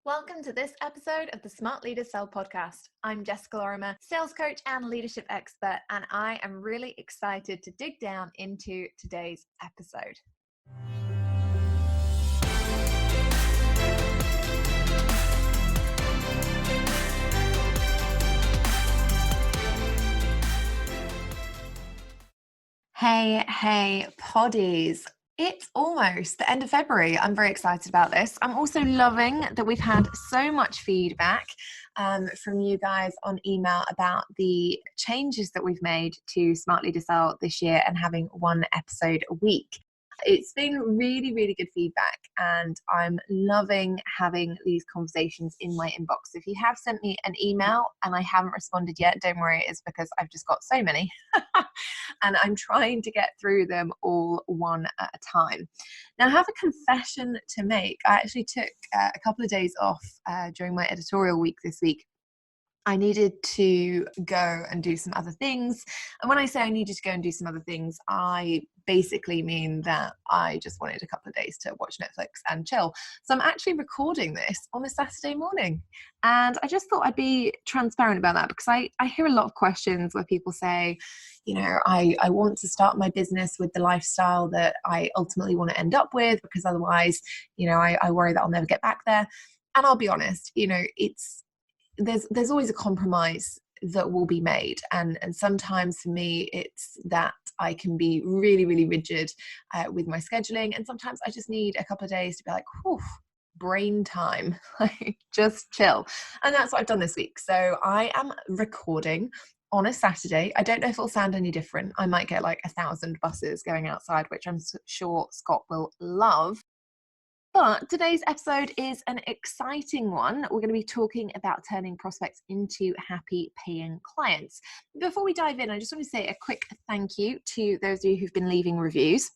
Welcome to this episode of the Smart Leaders Sell podcast. I'm Jessica Lorimer, sales coach and leadership expert, and I am really excited to dig down into today's episode. Hey, poddies. It's almost the end of February. I'm very excited about this. I'm also loving that we've had so much feedback from you guys on email about the changes that we've made to Smart Leader Sell this year and having one episode a week. It's been really, really good feedback, and I'm loving having these conversations in my inbox. If you have sent me an email and I haven't responded yet, don't worry, it's because I've just got so many and I'm trying to get through them all one at a time. Now, I have a confession to make. I actually took a couple of days off during my editorial week this week. I needed to go and do some other things. And when I say I needed to go and do some other things, I basically mean that I just wanted a couple of days to watch Netflix and chill. So I'm actually recording this on a Saturday morning. And I just thought I'd be transparent about that, because I hear a lot of questions where people say, you know, I want to start my business with the lifestyle that I ultimately want to end up with, because otherwise, you know, I worry that I'll never get back there. And I'll be honest, you know, there's always a compromise that will be made, and sometimes for me it's that I can be really, really rigid with my scheduling, and sometimes I just need a couple of days to be like, whew, brain time, like just chill. And that's what I've done this week. So I am recording on a Saturday. I don't know if it'll sound any different. I might get like 1,000 buses going outside, which I'm sure Scott will love. But today's episode is an exciting one. We're going to be talking about turning prospects into happy paying clients. Before we dive in, I just want to say a quick thank you to those of you who've been leaving reviews.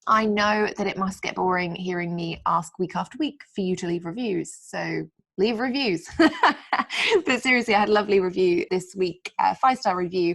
I know that it must get boring hearing me ask week after week for you to leave reviews. So leave reviews. But seriously, I had a lovely review this week, a 5-star review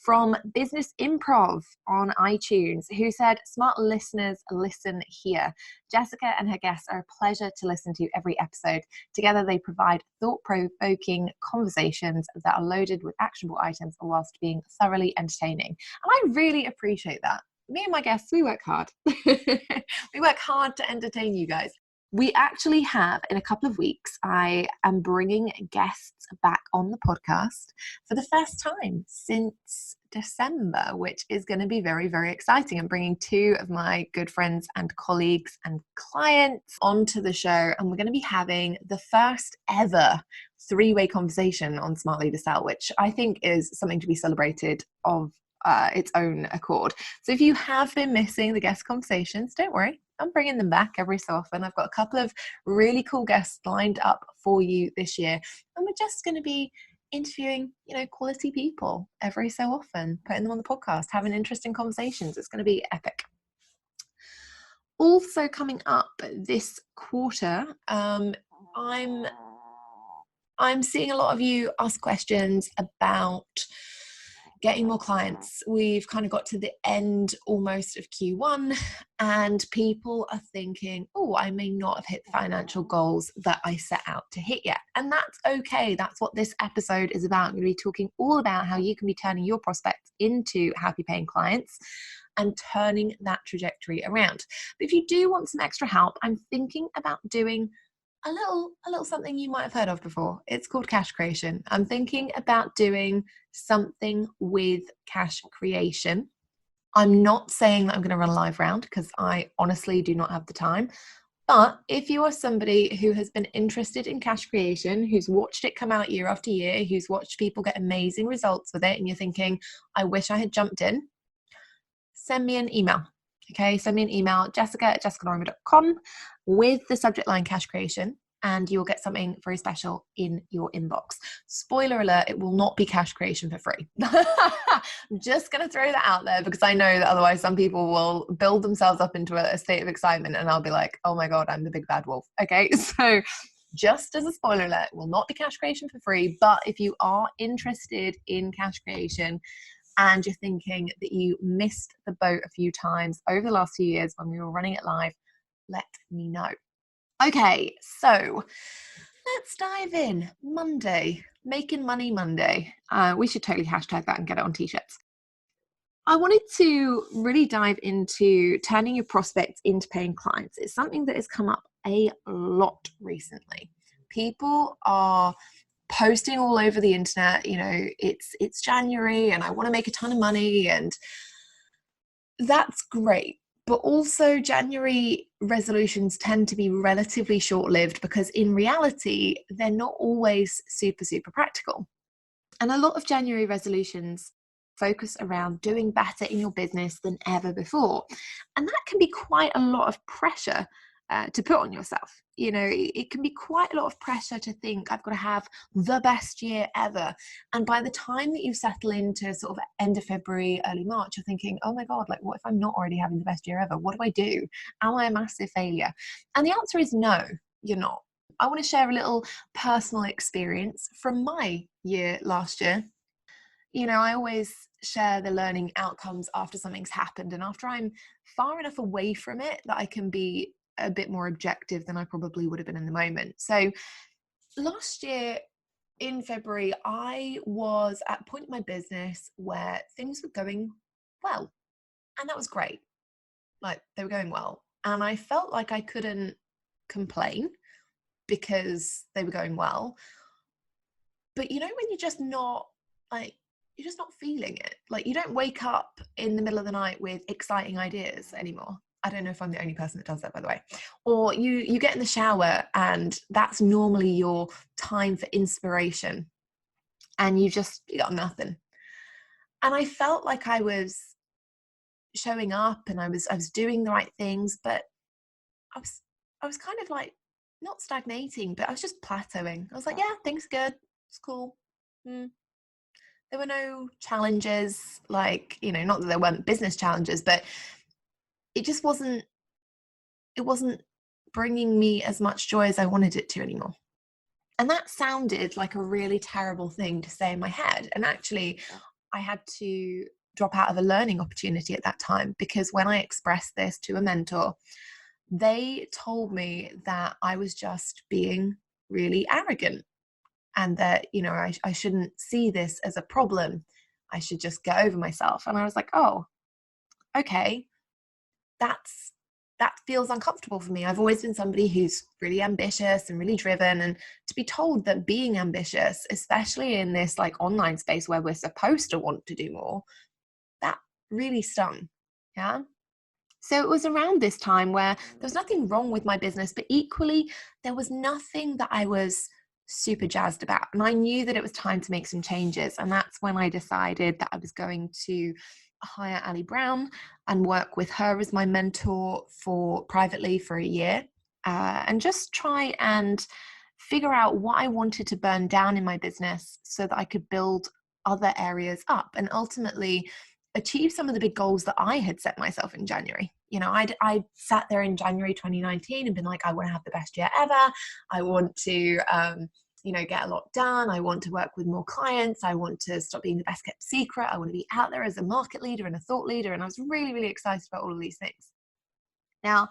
from Business Improv on iTunes, who said, "Smart listeners, listen here. Jessica and her guests are a pleasure to listen to every episode. Together they provide thought-provoking conversations that are loaded with actionable items whilst being thoroughly entertaining." And I really appreciate that. Me and my guests, we work hard. We work hard to entertain you guys. We actually have, in a couple of weeks, I am bringing guests back on the podcast for the first time since December, which is going to be very, very exciting. I'm bringing 2 of my good friends and colleagues and clients onto the show, and we're going to be having the first ever 3-way conversation on Smart Leader Sell, which I think is something to be celebrated of its own accord. So if you have been missing the guest conversations, don't worry. I'm bringing them back every so often. I've got a couple of really cool guests lined up for you this year, and we're just going to be interviewing, you know, quality people every so often, putting them on the podcast, having interesting conversations. It's going to be epic. Also coming up this quarter, I'm seeing a lot of you ask questions about getting more clients. We've kind of got to the end almost of Q1, and people are thinking, oh, I may not have hit the financial goals that I set out to hit yet. And that's okay. That's what this episode is about. I'm going to be talking all about how you can be turning your prospects into happy paying clients and turning that trajectory around. But if you do want some extra help, I'm thinking about doing a little something you might have heard of before. It's called cash creation. I'm thinking about doing something with cash creation. I'm not saying that I'm going to run a live round, because I honestly do not have the time. But if you are somebody who has been interested in cash creation, who's watched it come out year after year, who's watched people get amazing results with it, and you're thinking, I wish I had jumped in, send me an email. Okay, send me an email, jessica@jessicalorimer.com, with the subject line cash creation, and you'll get something very special in your inbox. Spoiler alert, it will not be cash creation for free. I'm just going to throw that out there, because I know that otherwise some people will build themselves up into a state of excitement, and I'll be like, oh my God, I'm the big bad wolf. Okay, so just as a spoiler alert, it will not be cash creation for free. But if you are interested in cash creation, and you're thinking that you missed the boat a few times over the last few years when we were running it live, let me know. Okay, so let's dive in. Monday, Making Money Monday. We should totally hashtag that and get it on t-shirts. I wanted to really dive into turning your prospects into paying clients. It's something that has come up a lot recently. People are posting all over the internet, it's January and I want to make a ton of money, and that's great. But also January resolutions tend to be relatively short-lived because in reality, they're not always super, super practical. And a lot of January resolutions focus around doing better in your business than ever before. And that can be quite a lot of pressure to put on yourself. It can be quite a lot of pressure to think I've got to have the best year ever. And by the time that you settle into sort of end of February, early March, you're thinking, oh my God, like what if I'm not already having the best year ever? What do I do? Am I a massive failure? And the answer is no, you're not. I want to share a little personal experience from my year last year. I always share the learning outcomes after something's happened and after I'm far enough away from it that I can be a bit more objective than I probably would have been in the moment. So last year in February, I was at a point in my business where things were going well, and that was great. Like they were going well. And I felt like I couldn't complain because they were going well. But when you're just not feeling it. Like you don't wake up in the middle of the night with exciting ideas anymore. I don't know if I'm the only person that does that, by the way. Or you get in the shower and that's normally your time for inspiration and you got nothing. And I felt like I was showing up and I was doing the right things, but I was kind of like not stagnating, but I was just plateauing. I was like, yeah, things are good. It's cool. There were no challenges, like, not that there weren't business challenges, but it wasn't bringing me as much joy as I wanted it to anymore. And that sounded like a really terrible thing to say in my head. And actually, I had to drop out of a learning opportunity at that time because when I expressed this to a mentor, they told me that I was just being really arrogant and that, I shouldn't see this as a problem. I should just get over myself. And I was like, oh, okay, that feels uncomfortable for me. I've always been somebody who's really ambitious and really driven. And to be told that being ambitious, especially in this like online space where we're supposed to want to do more, that really stung. Yeah. So it was around this time where there was nothing wrong with my business, but equally there was nothing that I was super jazzed about. And I knew that it was time to make some changes. And that's when I decided that I was going to hire Ali Brown and work with her as my mentor privately for a year and just try and figure out what I wanted to burn down in my business so that I could build other areas up and ultimately achieve some of the big goals that I had set myself in January. I sat there in January 2019 and been like, I want to have the best year ever. I want to, get a lot done. I want to work with more clients. I want to stop being the best kept secret. I want to be out there as a market leader and a thought leader. And I was really, really excited about all of these things. Now,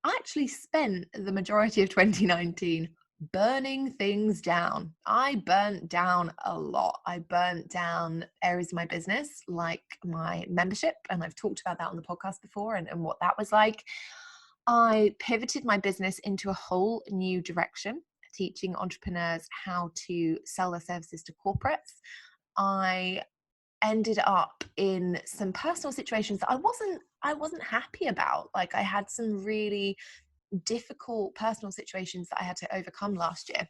I actually spent the majority of 2019 burning things down. I burnt down a lot. I burnt down areas of my business, like my membership, and I've talked about that on the podcast before and what that was like. I pivoted my business into a whole new direction, teaching entrepreneurs how to sell their services to corporates. I ended up in some personal situations that I wasn't happy about. Like I had some really difficult personal situations that I had to overcome last year.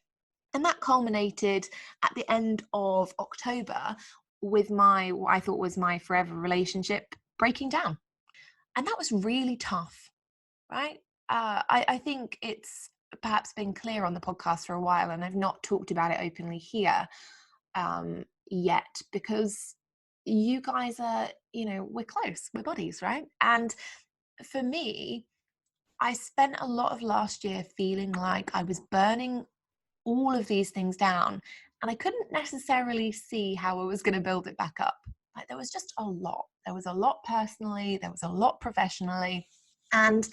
And that culminated at the end of October with what I thought was my forever relationship breaking down. And that was really tough, right? I think it's perhaps been clear on the podcast for a while, and I've not talked about it openly here yet because you guys are, we're close, we're buddies, right? And for me, I spent a lot of last year feeling like I was burning all of these things down and I couldn't necessarily see how I was going to build it back up. Like there was just a lot. There was a lot personally, there was a lot professionally. And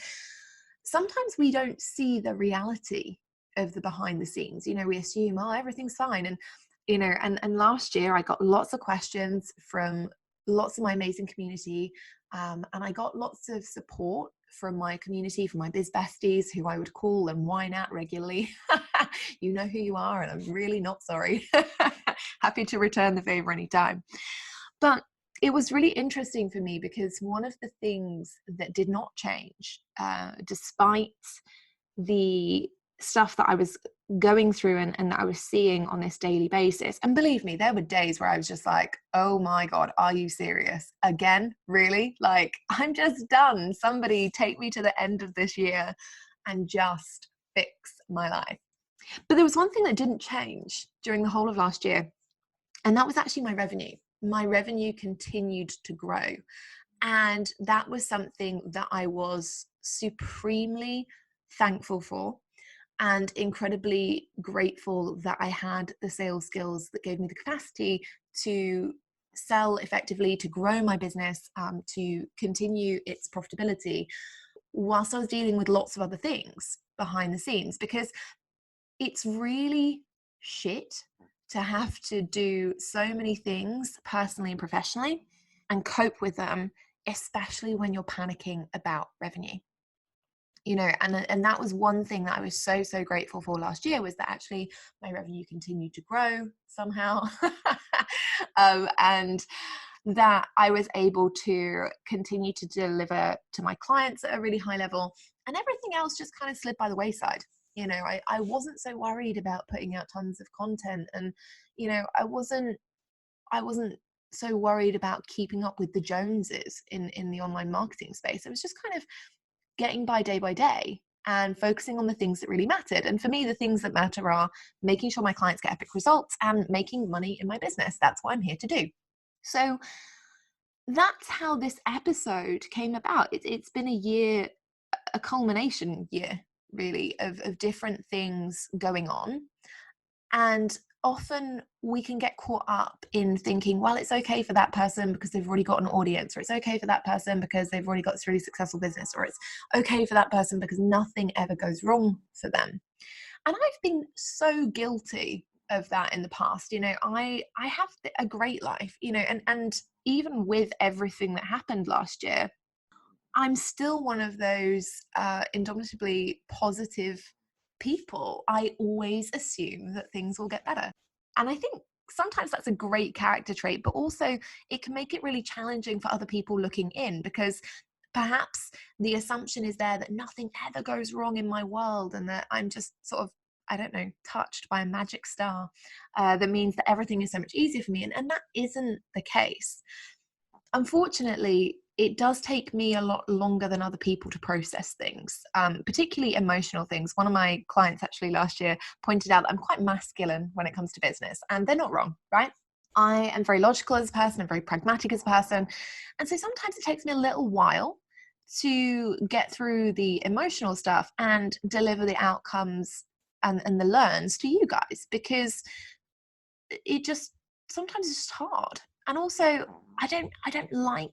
sometimes we don't see the reality of the behind the scenes. You know, we assume, oh, everything's fine. And, you know, and last year I got lots of questions from lots of my amazing community. And I got lots of support from my community, from my biz besties who I would call and whine at regularly. You know who you are, and I'm really not sorry. Happy to return the favor anytime. But it was really interesting for me because one of the things that did not change, despite the stuff that I was going through and that I was seeing on this daily basis. And believe me, there were days where I was just like, oh my God, are you serious? Again? Really? Like, I'm just done. Somebody take me to the end of this year and just fix my life. But there was one thing that didn't change during the whole of last year, and that was actually my revenue. My revenue continued to grow. And that was something that I was supremely thankful for and incredibly grateful that I had the sales skills that gave me the capacity to sell effectively, to grow my business, to continue its profitability, whilst I was dealing with lots of other things behind the scenes. Because it's really shit to have to do so many things personally and professionally and cope with them, especially when you're panicking about revenue. You know, and that was one thing that I was so grateful for last year, was that actually my revenue continued to grow somehow. And that I was able to continue to deliver to my clients at a really high level, and everything else just kind of slid by the wayside. You know, I wasn't so worried about putting out tons of content, and, you know, I wasn't so worried about keeping up with the Joneses in the online marketing space. It was just kind of getting by day and focusing on the things that really mattered. And for me, the things that matter are making sure my clients get epic results and making money in my business. That's what I'm here to do. So that's how this episode came about. It's been a year, a culmination year, really, of different things going on. And often we can get caught up in thinking, well, it's okay for that person because they've already got an audience, or it's okay for that person because they've already got this really successful business, or it's okay for that person because nothing ever goes wrong for them. And I've been so guilty of that in the past. You know, I have a great life, you know, and even with everything that happened last year, I'm still one of those indomitably positive people. I always assume that things will get better. And I think sometimes that's a great character trait, but also it can make it really challenging for other people looking in, because perhaps the assumption is there that nothing ever goes wrong in my world, and that I'm just sort of, I don't know, touched by a magic star that means that everything is so much easier for me. And that isn't the case. Unfortunately, it does take me a lot longer than other people to process things, particularly emotional things. One of my clients actually last year pointed out that I'm quite masculine when it comes to business, and they're not wrong, right? I am very logical as a person, I'm very pragmatic as a person. And so sometimes it takes me a little while to get through the emotional stuff and deliver the outcomes and the learns to you guys, because it just sometimes it's just hard. And also I don't like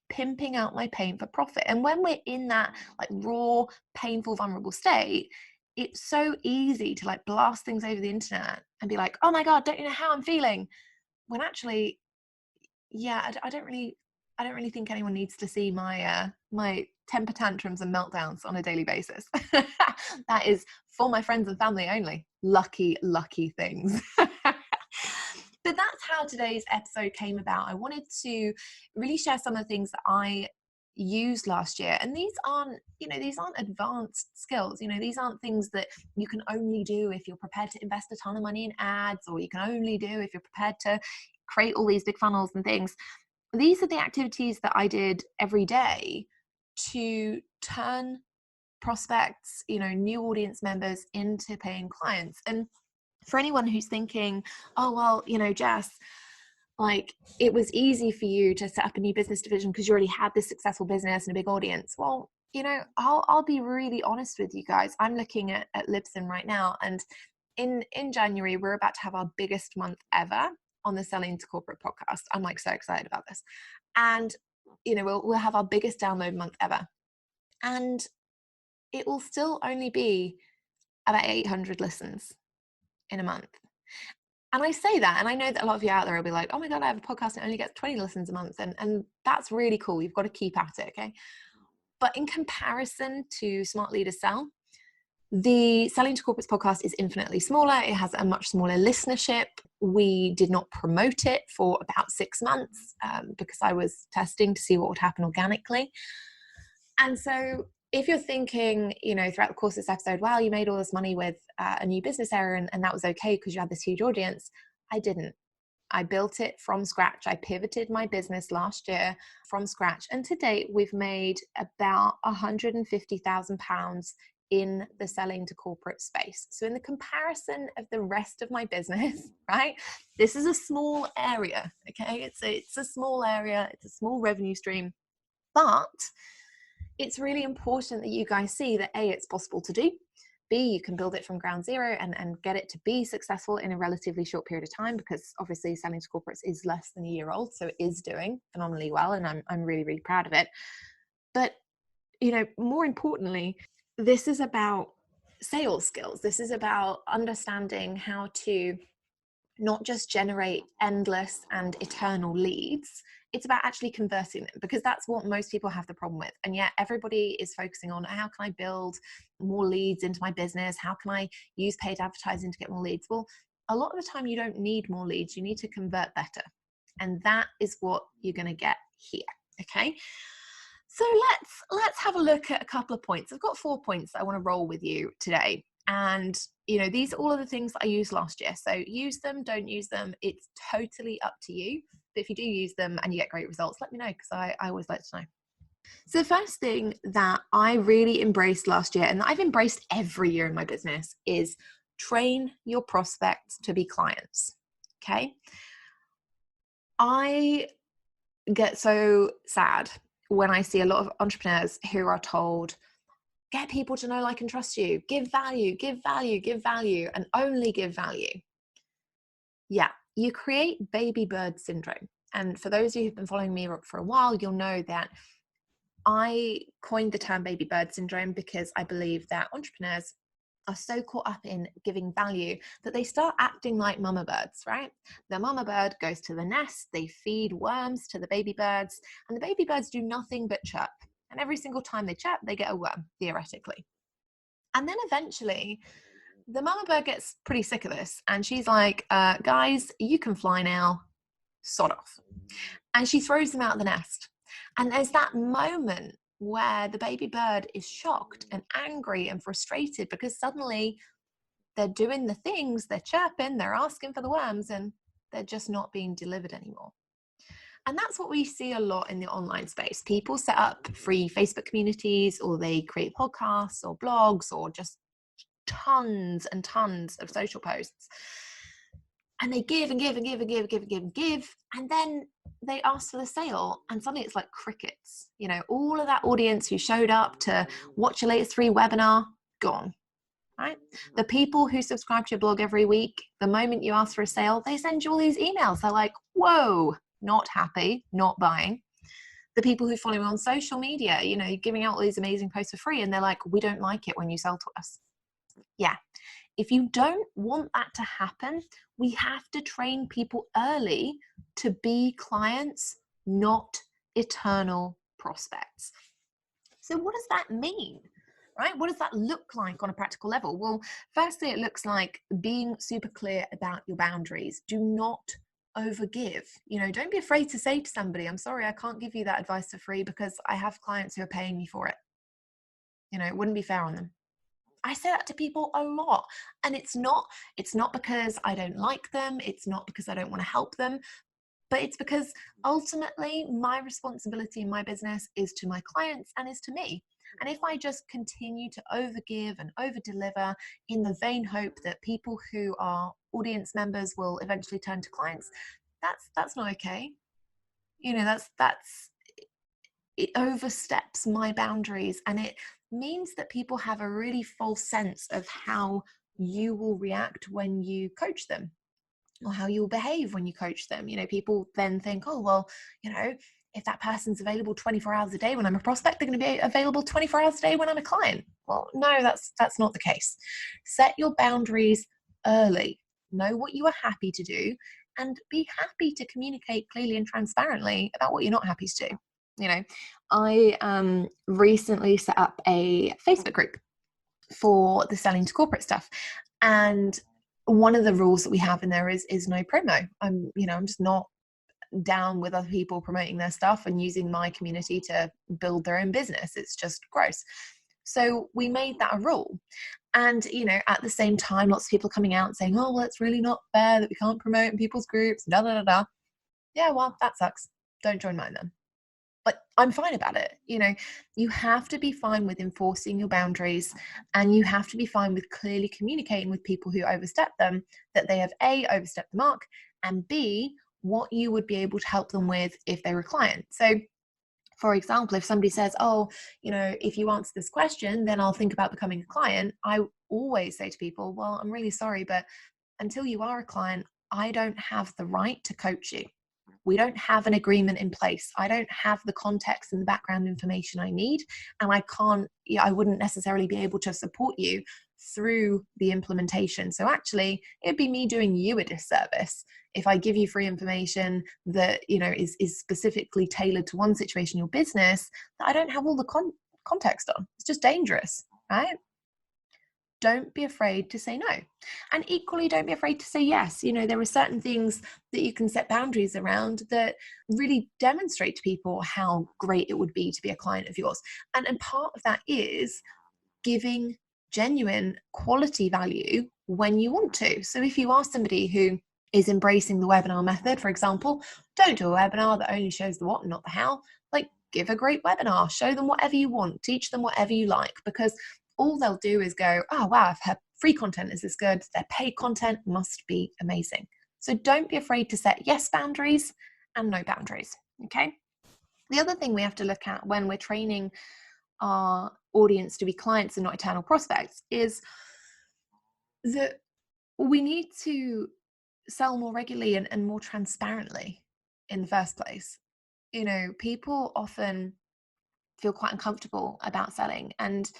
pimping out my pain for profit. And when we're in that like raw, painful, vulnerable state, it's so easy to like blast things over the internet and be like, oh my God, don't you know how I'm feeling? When actually, yeah, I don't really think anyone needs to see my my temper tantrums and meltdowns on a daily basis. That is for my friends and family only. Lucky things. But that's how today's episode came about. I wanted to really share some of the things that I used last year. And these aren't advanced skills. You know, these aren't things that you can only do if you're prepared to invest a ton of money in ads, or you can only do if you're prepared to create all these big funnels and things. These are the activities that I did every day to turn prospects, you know, new audience members into paying clients. And for anyone who's thinking, oh, well, you know, Jess, like it was easy for you to set up a new business division because you already had this successful business and a big audience. Well, you know, I'll be really honest with you guys. I'm looking at Libsyn right now, and in January, we're about to have our biggest month ever on the Selling to Corporate podcast. I'm like so excited about this. And, you know, we'll have our biggest download month ever. And it will still only be about 800 listens in a month. And I say that, and I know that a lot of you out there will be like, oh my God, I have a podcast and it only gets 20 listens a month. And that's really cool. You've got to keep at it, okay? But in comparison to Smart Leaders Sell, the Selling to Corporates podcast is infinitely smaller. It has a much smaller listenership. We did not promote it for about 6 months because I was testing to see what would happen organically. And so if you're thinking, throughout the course of this episode, wow, you made all this money with a new business area and that was okay because you had this huge audience, I didn't. I built it from scratch. I pivoted my business last year from scratch. And to date, we've made about £150,000 in the selling to corporate space. So in the comparison of the rest of my business, right, this is a small area, okay? It's a small area. It's a small revenue stream. But it's really important that you guys see that A, it's possible to do. B, you can build it from ground zero and get it to be successful in a relatively short period of time, because obviously selling to corporates is less than a year old. So it is doing phenomenally well. And I'm really, really proud of it. But, more importantly, this is about sales skills. This is about understanding how to not just generate endless and eternal leads. It's about actually converting them, because that's what most people have the problem with. And yet everybody is focusing on, how can I build more leads into my business? How can I use paid advertising to get more leads? Well, a lot of the time you don't need more leads. You need to convert better. And that is what you're going to get here. Okay. So let's have a look at a couple of points. I've got 4 points that I want to roll with you today. And, these are all of the things that I used last year. So use them, don't use them. It's totally up to you. But if you do use them and you get great results, let me know, because I always like to know. So the first thing that I really embraced last year, and that I've embraced every year in my business, is train your prospects to be clients. Okay. I get so sad when I see a lot of entrepreneurs who are told, get people to know, like, and trust you, give value, give value, give value, and only give value. Yeah, you create baby bird syndrome. And for those of you who've been following me for a while, you'll know that I coined the term baby bird syndrome because I believe that entrepreneurs are so caught up in giving value that they start acting like mama birds, right? The mama bird goes to the nest, they feed worms to the baby birds, and the baby birds do nothing but chirp. And every single time they chirp, they get a worm, theoretically. And then eventually, the mama bird gets pretty sick of this. And she's like, guys, you can fly now, sod off. And she throws them out of the nest. And there's that moment where the baby bird is shocked and angry and frustrated because suddenly they're doing the things, they're chirping, they're asking for the worms, and they're just not being delivered anymore. And that's what we see a lot in the online space. People set up free Facebook communities, or they create podcasts or blogs or just tons and tons of social posts. And they give and give and give and give and give and give and give. And then they ask for the sale. And suddenly it's like crickets. All of that audience who showed up to watch your latest free webinar, gone. Right? The people who subscribe to your blog every week, the moment you ask for a sale, they send you all these emails. They're like, whoa, not happy, not buying. The people who follow me on social media, giving out all these amazing posts for free, and they're like, we don't like it when you sell to us. Yeah. If you don't want that to happen, we have to train people early to be clients, not eternal prospects. So what does that mean? Right? What does that look like on a practical level? Well, firstly, it looks like being super clear about your boundaries. Do not overgive. Don't be afraid to say to somebody, I'm sorry, I can't give you that advice for free because I have clients who are paying me for it. It wouldn't be fair on them. I say that to people a lot. And it's not because I don't like them. It's not because I don't want to help them. But it's because ultimately my responsibility in my business is to my clients and is to me. And if I just continue to overgive and overdeliver in the vain hope that people who are audience members will eventually turn to clients, that's not okay. It oversteps my boundaries, and it means that people have a really false sense of how you will react when you coach them, or how you'll behave when you coach them. People then think, oh, well, if that person's available 24 hours a day when I'm a prospect, they're going to be available 24 hours a day when I'm a client. Well, no, that's not the case. Set your boundaries early. Know what you are happy to do and be happy to communicate clearly and transparently about what you're not happy to do. You know, I recently set up a Facebook group for the selling to corporate stuff. And one of the rules that we have in there is no promo. I'm just not down with other people promoting their stuff and using my community to build their own business. It's just gross. So we made that a rule. And, at the same time, lots of people coming out and saying, oh, well, it's really not fair that we can't promote in people's groups, da, da, da, da. Yeah, well, that sucks. Don't join mine then. But I'm fine about it. You have to be fine with enforcing your boundaries, and you have to be fine with clearly communicating with people who overstep them, that they have A, overstepped the mark, and B, what you would be able to help them with if they were a client. So for example, if somebody says, oh, if you answer this question, then I'll think about becoming a client. I always say to people, well, I'm really sorry, but until you are a client, I don't have the right to coach you. We don't have an agreement in place. I don't have the context and the background information I need. And I wouldn't necessarily be able to support you through the implementation. So actually, it'd be me doing you a disservice if I give you free information that, is specifically tailored to one situation in your business that I don't have all the context on. It's just dangerous, right? Don't be afraid to say no. And equally, don't be afraid to say yes. There are certain things that you can set boundaries around that really demonstrate to people how great it would be to be a client of yours. And part of that is giving genuine quality value when you want to. So if you are somebody who is embracing the webinar method, for example, don't do a webinar that only shows the what and not the how. Give a great webinar, show them whatever you want, teach them whatever you like, because all they'll do is go, oh, wow, if her free content is this good, their paid content must be amazing. So don't be afraid to set yes boundaries and no boundaries, okay? The other thing we have to look at when we're training our audience to be clients and not eternal prospects is that we need to sell more regularly and more transparently in the first place. People often feel quite uncomfortable about selling. And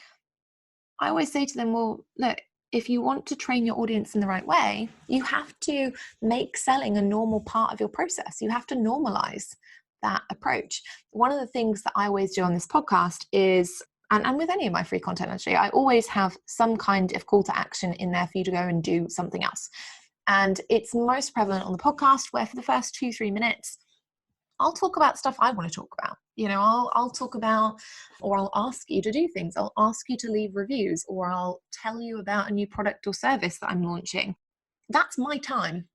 I always say to them, well, look, if you want to train your audience in the right way, you have to make selling a normal part of your process. You have to normalize that approach. One of the things that I always do on this podcast is, and with any of my free content, actually, I always have some kind of call to action in there for you to go and do something else. And it's most prevalent on the podcast, where for the first 2-3 minutes, I'll talk about stuff I want to talk about. I'll talk about, or I'll ask you to do things. I'll ask you to leave reviews, or I'll tell you about a new product or service that I'm launching. That's my time,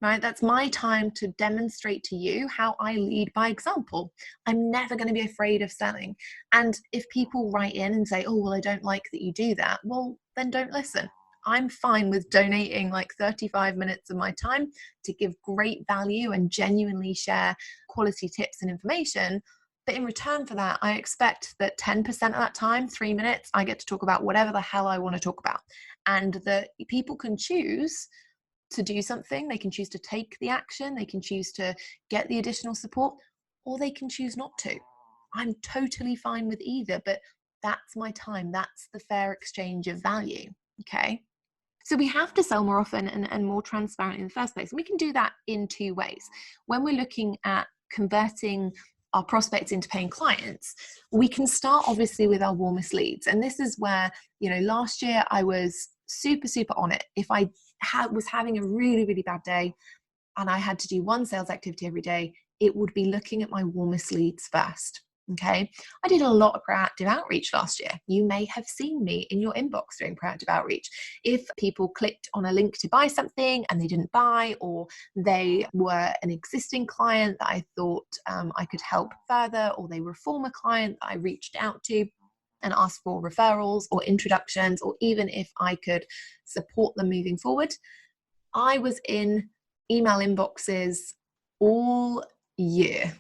right? That's my time to demonstrate to you how I lead by example. I'm never going to be afraid of selling. And if people write in and say, oh, well, I don't like that you do that, well, then don't listen. I'm fine with donating 35 minutes of my time to give great value and genuinely share quality tips and information. But in return for that, I expect that 10% of that time, 3 minutes, I get to talk about whatever the hell I want to talk about. And that people can choose to do something. They can choose to take the action. They can choose to get the additional support, or they can choose not to. I'm totally fine with either, but that's my time. That's the fair exchange of value. Okay. So we have to sell more often and more transparent in the first place. And we can do that in 2 ways. When we're looking at converting our prospects into paying clients, we can start obviously with our warmest leads. And this is where, last year I was super on it. If I was having a really, really bad day and I had to do one sales activity every day, it would be looking at my warmest leads first. Okay. I did a lot of proactive outreach last year. You may have seen me in your inbox doing proactive outreach. If people clicked on a link to buy something and they didn't buy, or they were an existing client that I thought I could help further, or they were a former client that I reached out to and asked for referrals or introductions, or even if I could support them moving forward, I was in email inboxes all year.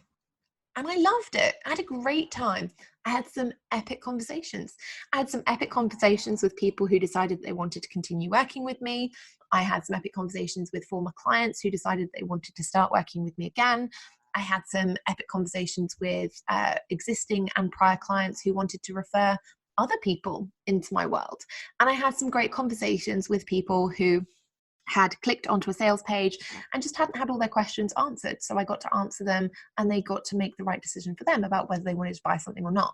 And I loved it. I had a great time. I had some epic conversations. I had some epic conversations with people who decided they wanted to continue working with me. I had some epic conversations with former clients who decided they wanted to start working with me again. I I had some epic conversations with existing and prior clients who wanted to refer other people into my world. And I had some great conversations with people who had clicked onto a sales page and just hadn't had all their questions answered. So I got to answer them, and they got to make the right decision for them about whether they wanted to buy something or not.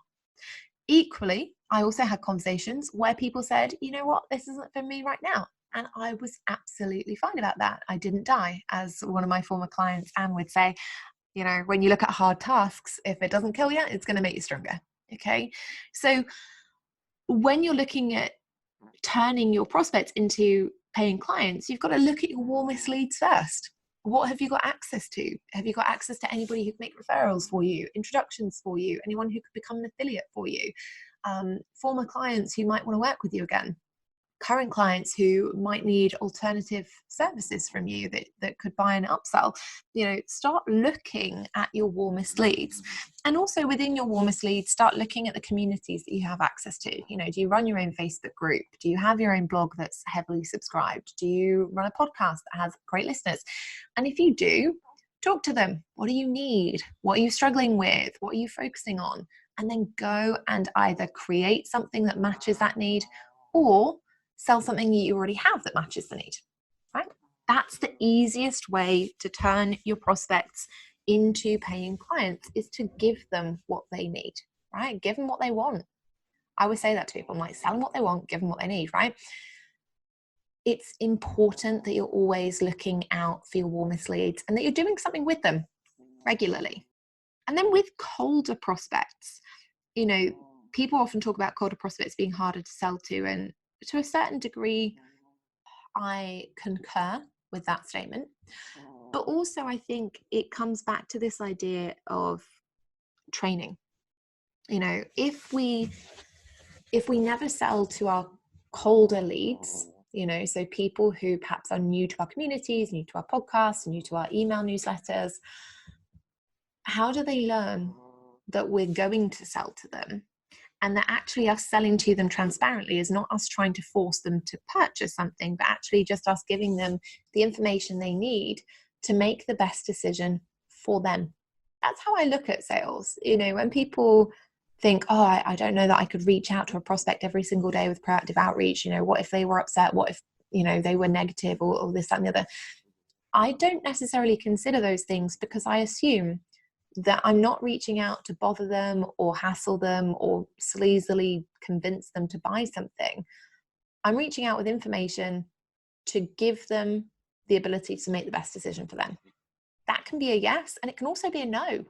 Equally, I also had conversations where people said, you know what, this isn't for me right now. And I was absolutely fine about that. I didn't die. As one of my former clients, Anne, would say, you know, when you look at hard tasks, if it doesn't kill you, it's going to make you stronger. Okay. So when you're looking at turning your prospects into paying clients, you've got to look at your warmest leads first. What have you got access to? Have you got access to anybody who can make referrals for you, introductions for you, anyone who could become an affiliate for you, former clients who might want to work with you again, current clients who might need alternative services from you that could buy an upsell? You know, start looking at your warmest leads. And also within your warmest leads, start looking at the communities that you have access to. You know, do you run your own Facebook group? Do you have your own blog that's heavily subscribed? Do you run a podcast that has great listeners? And if you do, talk to them. What do you need? What are you struggling with? What are you focusing on? And then go and either create something that matches that need, or sell something you already have that matches the need, right? That's the easiest way to turn your prospects into paying clients, is to give them what they need, right? Give them what they want. I always say that to people. I'm like, sell them what they want, give them what they need, right? It's important that you're always looking out for your warmest leads and that you're doing something with them regularly. And then with colder prospects, you know, people often talk about colder prospects being harder to sell to, and to a certain degree, I concur with that statement. But also, I think it comes back to this idea of training. You know, if we never sell to our colder leads, you know, so people who perhaps are new to our communities, new to our podcasts, new to our email newsletters, how do they learn that we're going to sell to them? And that actually us selling to them transparently is not us trying to force them to purchase something, but actually just us giving them the information they need to make the best decision for them. That's how I look at sales. You know, when people think, oh, I don't know that I could reach out to a prospect every single day with proactive outreach. You know, what if they were upset? What if, you know, they were negative, or this, that, and the other? I don't necessarily consider those things, because I assume that I'm not reaching out to bother them or hassle them or sleazily convince them to buy something. I'm reaching out with information to give them the ability to make the best decision for them. That can be a yes, and it can also be a no,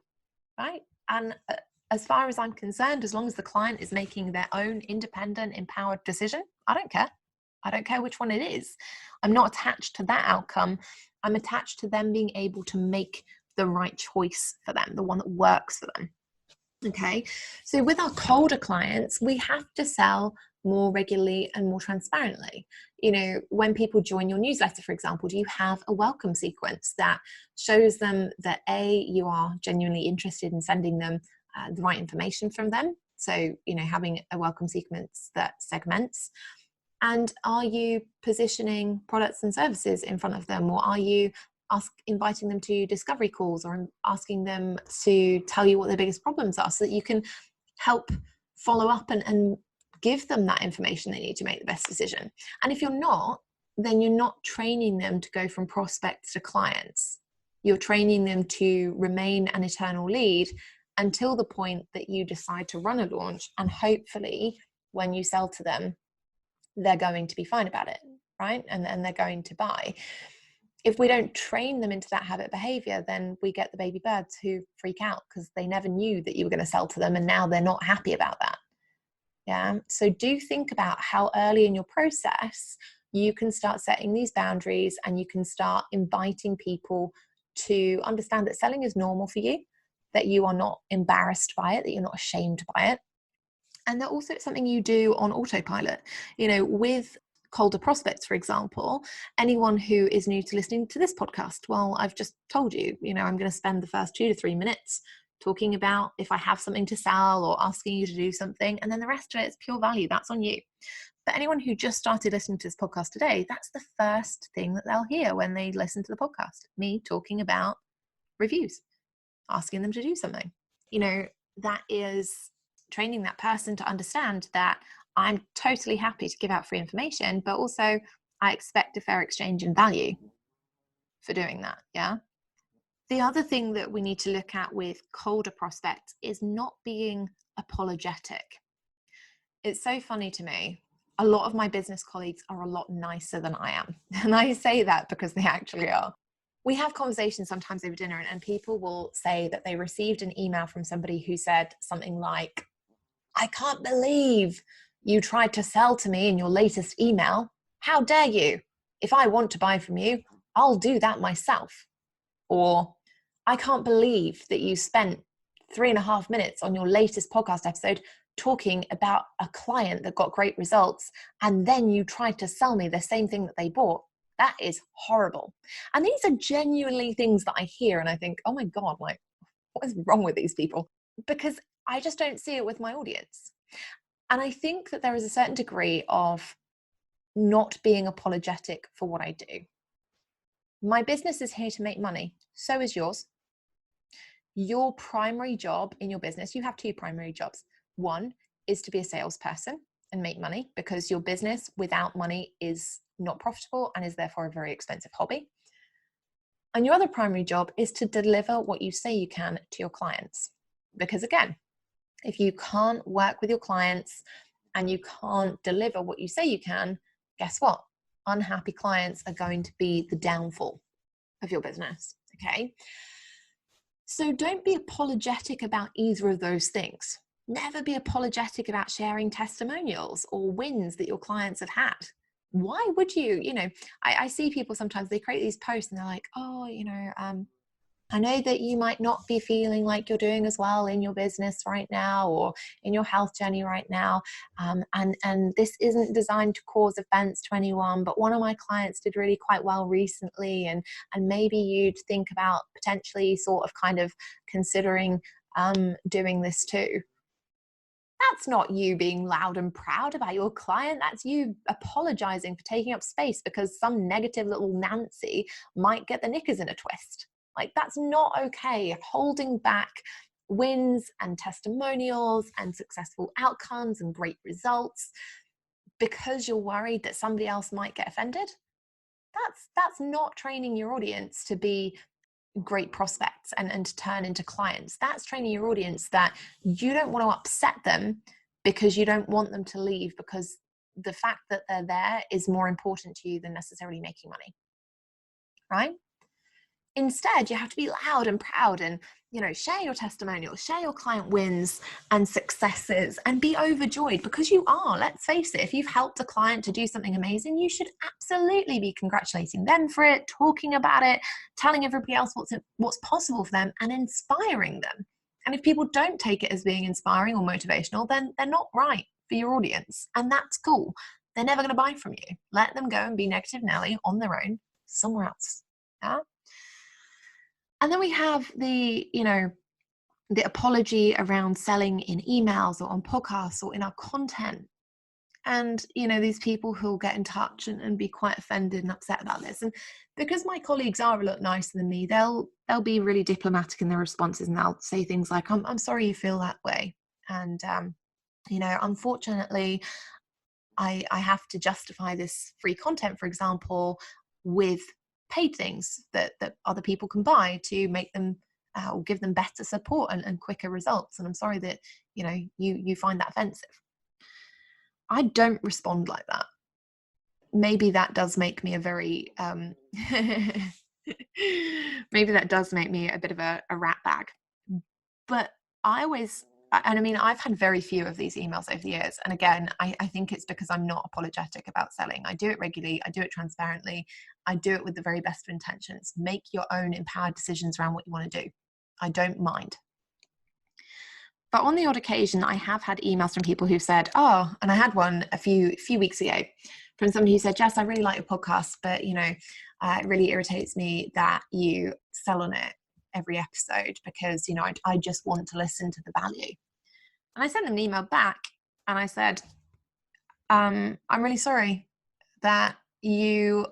right? And as far as I'm concerned, as long as the client is making their own independent, empowered decision, I don't care. I don't care which one it is. I'm not attached to that outcome. I'm attached to them being able to make the right choice for them, the one that works for them. Okay. So with our colder clients, we have to sell more regularly and more transparently. You know, when people join your newsletter, for example, do you have a welcome sequence that shows them that you are genuinely interested in sending them the right information from them? So, you know, having a welcome sequence that segments. And are you positioning products and services in front of them, or are you inviting them to discovery calls, or asking them to tell you what their biggest problems are, so that you can help follow up and give them that information they need to make the best decision? And if you're not, then you're not training them to go from prospects to clients. You're training them to remain an eternal lead until the point that you decide to run a launch, and hopefully when you sell to them, they're going to be fine about it, right? And they're going to buy. If we don't train them into that habit behavior, then we get the baby birds who freak out because they never knew that you were going to sell to them, and now they're not happy about that. Yeah. So do think about how early in your process you can start setting these boundaries, and you can start inviting people to understand that selling is normal for you, that you are not embarrassed by it, that you're not ashamed by it, and that also it's something you do on autopilot. You know, with colder prospects, for example, anyone who is new to listening to this podcast, well, I've just told you, you know, I'm going to spend the first 2 to 3 minutes talking about if I have something to sell or asking you to do something, and then the rest of it is pure value. That's on you. But anyone who just started listening to this podcast today, that's the first thing that they'll hear when they listen to the podcast, me talking about reviews. asking them to do something. That is training that person to understand that I'm totally happy to give out free information, but also I expect a fair exchange in value for doing that. Yeah. The other thing that we need to look at with colder prospects is not being apologetic. It's so funny to me. A lot of my business colleagues are a lot nicer than I am. And I say that because they actually are. We have conversations sometimes over dinner, and people will say that they received an email from somebody who said something like, I can't believe you tried to sell to me in your latest email. How dare you? If I want to buy from you, I'll do that myself. Or, I can't believe that you spent 3.5 minutes on your latest podcast episode talking about a client that got great results, and then you tried to sell me the same thing that they bought. That is horrible. And these are genuinely things that I hear and I think, oh my God, like, what is wrong with these people? Because I just don't see it with my audience. And I think that there is a certain degree of not being apologetic for what I do. My business is here to make money. So is yours. Your primary job in your business, you have 2 primary jobs. One is to be a salesperson and make money, because your business without money is not profitable and is therefore a very expensive hobby. And your other primary job is to deliver what you say you can to your clients. Because again, if you can't work with your clients and you can't deliver what you say you can, guess what? Unhappy clients are going to be the downfall of your business. Okay. So don't be apologetic about either of those things. Never be apologetic about sharing testimonials or wins that your clients have had. Why would you? I see people sometimes, they create these posts and they're like, oh, I know that you might not be feeling like you're doing as well in your business right now or in your health journey right now. And this isn't designed to cause offense to anyone, but one of my clients did really quite well recently. And maybe you'd think about potentially sort of kind of considering doing this too. That's not you being loud and proud about your client. That's you apologizing for taking up space because some negative little Nancy might get the knickers in a twist. Like, that's not okay. Holding back wins and testimonials and successful outcomes and great results because you're worried that somebody else might get offended. That's not training your audience to be great prospects and to turn into clients. That's training your audience that you don't want to upset them because you don't want them to leave, because the fact that they're there is more important to you than necessarily making money, right? Instead, you have to be loud and proud and, share your testimonials, share your client wins and successes, and be overjoyed, because you are. Let's face it, if you've helped a client to do something amazing, you should absolutely be congratulating them for it, talking about it, telling everybody else what's possible for them, and inspiring them. And if people don't take it as being inspiring or motivational, then they're not right for your audience. And that's cool. They're never going to buy from you. Let them go and be negative Nelly on their own somewhere else. Yeah. And then we have the apology around selling in emails or on podcasts or in our content. And, these people who'll get in touch and be quite offended and upset about this. And because my colleagues are a lot nicer than me, they'll be really diplomatic in their responses, and they'll say things like, I'm sorry you feel that way. And, unfortunately, I have to justify this free content, for example, with paid things that other people can buy to make them or give them better support and quicker results. And I'm sorry that you find that offensive. I don't respond like that. Maybe that does make me a very maybe that does make me a bit of a rat bag. But I've had very few of these emails over the years. And again, I think it's because I'm not apologetic about selling. I do it regularly. I do it transparently. I do it with the very best of intentions. Make your own empowered decisions around what you want to do. I don't mind. But on the odd occasion, I have had emails from people who said, and I had one a few weeks ago from somebody who said, Jess, I really like your podcast, but it really irritates me that you sell on it every episode because, I just want to listen to the value. And I sent them an email back and I said, I'm really sorry that you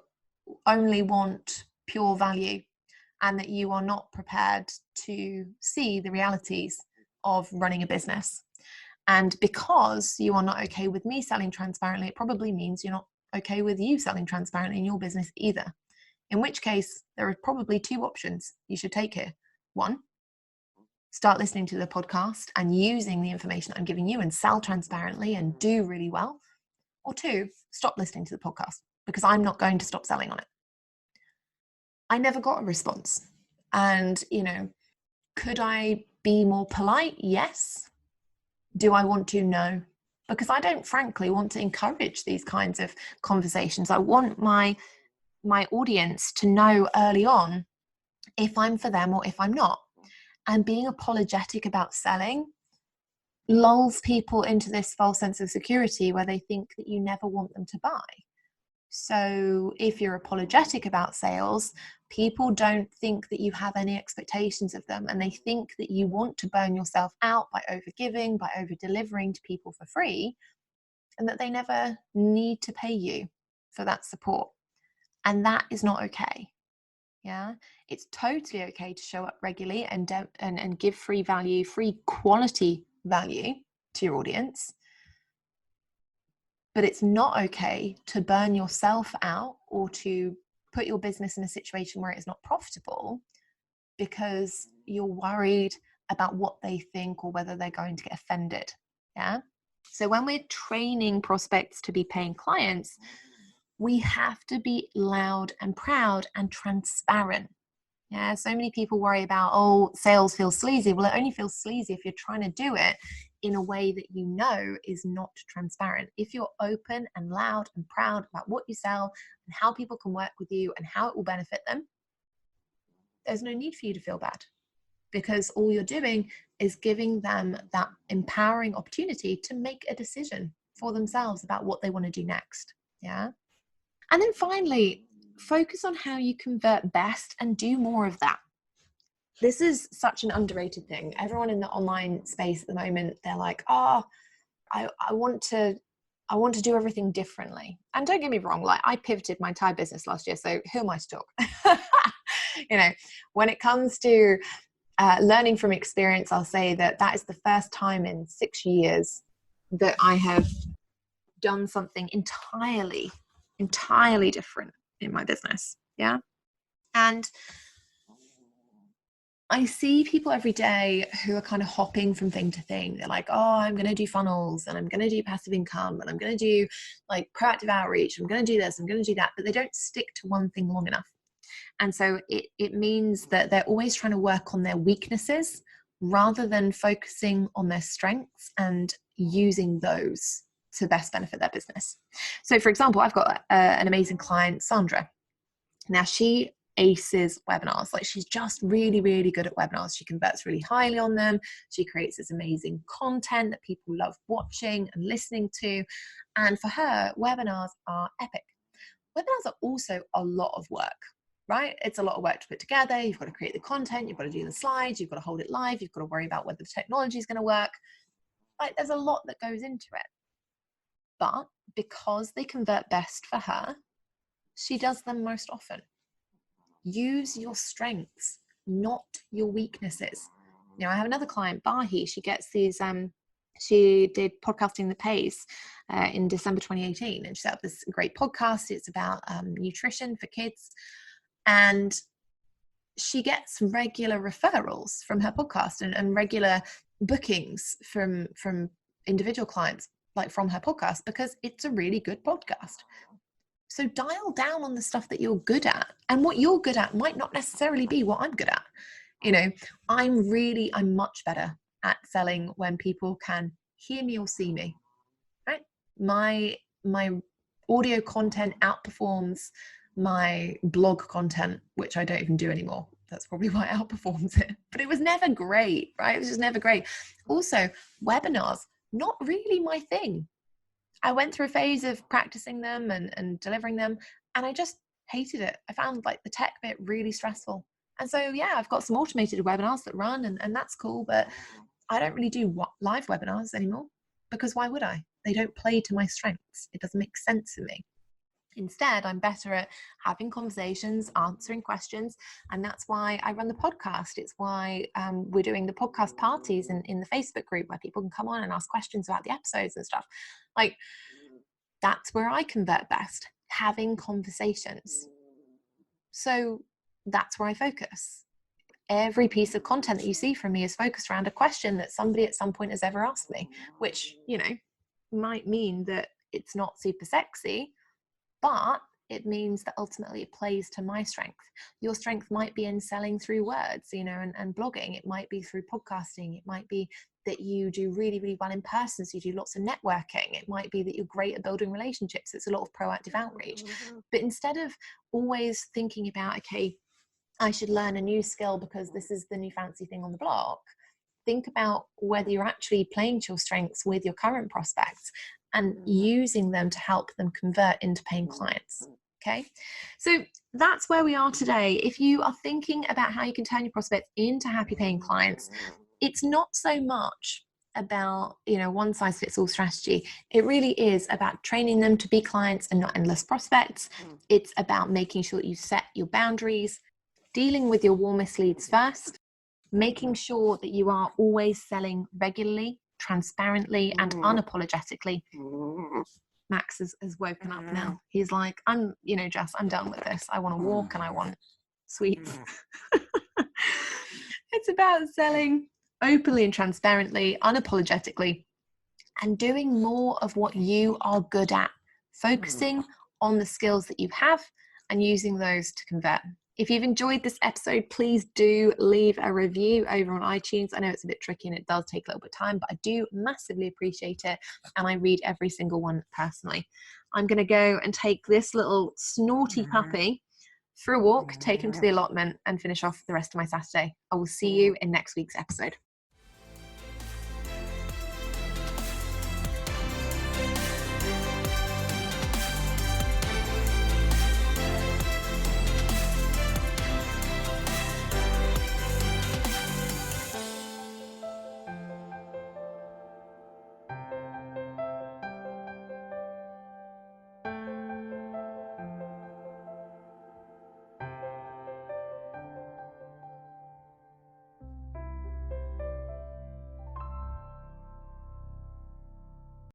only want pure value and that you are not prepared to see the realities of running a business. And because you are not okay with me selling transparently, it probably means you're not okay with you selling transparently in your business either. In which case, there are probably two options you should take here. One, start listening to the podcast and using the information I'm giving you and sell transparently and do really well. Or two, stop listening to the podcast because I'm not going to stop selling on it. I never got a response. And, could I be more polite? Yes. Do I want to? No. Because I don't frankly want to encourage these kinds of conversations. I want my audience to know early on if I'm for them or if I'm not. And being apologetic about selling lulls people into this false sense of security where they think that you never want them to buy. So if you're apologetic about sales, people don't think that you have any expectations of them, and they think that you want to burn yourself out by overgiving, by over-delivering to people for free, and that they never need to pay you for that support. And that is not okay. Yeah, it's totally okay to show up regularly and give free value, free quality value to your audience. But it's not okay to burn yourself out or to put your business in a situation where it's not profitable because you're worried about what they think or whether they're going to get offended. Yeah. So when we're training prospects to be paying clients, we have to be loud and proud and transparent. Yeah, so many people worry about, sales feels sleazy. Well, it only feels sleazy if you're trying to do it in a way that is not transparent. If you're open and loud and proud about what you sell and how people can work with you and how it will benefit them, there's no need for you to feel bad, because all you're doing is giving them that empowering opportunity to make a decision for themselves about what they want to do next. Yeah. And then finally, focus on how you convert best and do more of that. This is such an underrated thing. Everyone in the online space at the moment, they're like, I want to do everything differently. And don't get me wrong, like I pivoted my entire business last year, so who am I to talk? When it comes to learning from experience, I'll say that is the first time in 6 years that I have done something entirely different in my business. Yeah. And I see people every day who are kind of hopping from thing to thing. They're like, I'm going to do funnels and I'm going to do passive income and I'm going to do like proactive outreach. I'm going to do this, I'm going to do that, but they don't stick to one thing long enough. And so it means that they're always trying to work on their weaknesses rather than focusing on their strengths and using those to best benefit their business. So for example, I've got an amazing client, Sandra. Now she aces webinars. Like she's just really, really good at webinars. She converts really highly on them. She creates this amazing content that people love watching and listening to. And for her, webinars are epic. Webinars are also a lot of work, right? It's a lot of work to put together. You've got to create the content. You've got to do the slides. You've got to hold it live. You've got to worry about whether the technology is going to work. Like there's a lot that goes into it. But because they convert best for her, she does them most often. Use your strengths, not your weaknesses. I have another client, Bahi. She gets these, she did Podcasting the Pays in December 2018. And she set up this great podcast. It's about nutrition for kids. And she gets regular referrals from her podcast and regular bookings from individual clients, like from her podcast, because it's a really good podcast. So dial down on the stuff that you're good at, and what you're good at might not necessarily be what I'm good at. I'm much better at selling when people can hear me or see me, right? My audio content outperforms my blog content, which I don't even do anymore. That's probably why it outperforms it, but it was never great, right? It was just never great. Also, webinars, not really my thing. I went through a phase of practicing them and delivering them, and I just hated it. I found like the tech bit really stressful. And so, yeah, I've got some automated webinars that run and that's cool, but I don't really do live webinars anymore because why would I? They don't play to my strengths. It doesn't make sense for me. Instead, I'm better at having conversations, answering questions, and that's why I run the podcast. It's why we're doing the podcast parties in the Facebook group where people can come on and ask questions about the episodes and stuff. Like, that's where I convert best, having conversations. So that's where I focus. Every piece of content that you see from me is focused around a question that somebody at some point has ever asked me, which, you know, might mean that it's not super sexy, but it means that ultimately it plays to my strength. Your strength might be in selling through words, you know, and blogging. It might be through podcasting. It might be that you do really, really well in person, so you do lots of networking. It might be that you're great at building relationships. It's a lot of proactive outreach. But instead of always thinking about, okay, I should learn a new skill because this is the new fancy thing on the block, think about whether you're actually playing to your strengths with your current prospects and using them to help them convert into paying clients. Okay, so that's where we are today. If you are thinking about how you can turn your prospects into happy paying clients, it's not so much about, you know, one size fits all strategy. It really is about training them to be clients and not endless prospects. It's about making sure that you set your boundaries, dealing with your warmest leads first, making sure that you are always selling regularly, transparently, and unapologetically. Max has woken up now. He's like, Jess, I'm done with this. I want to walk and I want sweets. It's about selling openly and transparently, unapologetically, and doing more of what you are good at, focusing on the skills that you have and using those to convert. If you've enjoyed this episode, please do leave a review over on iTunes. I know it's a bit tricky and it does take a little bit of time, but I do massively appreciate it. And I read every single one personally. I'm going to go and take this little snorty puppy for a walk, take him to the allotment and finish off the rest of my Saturday. I will see you in next week's episode.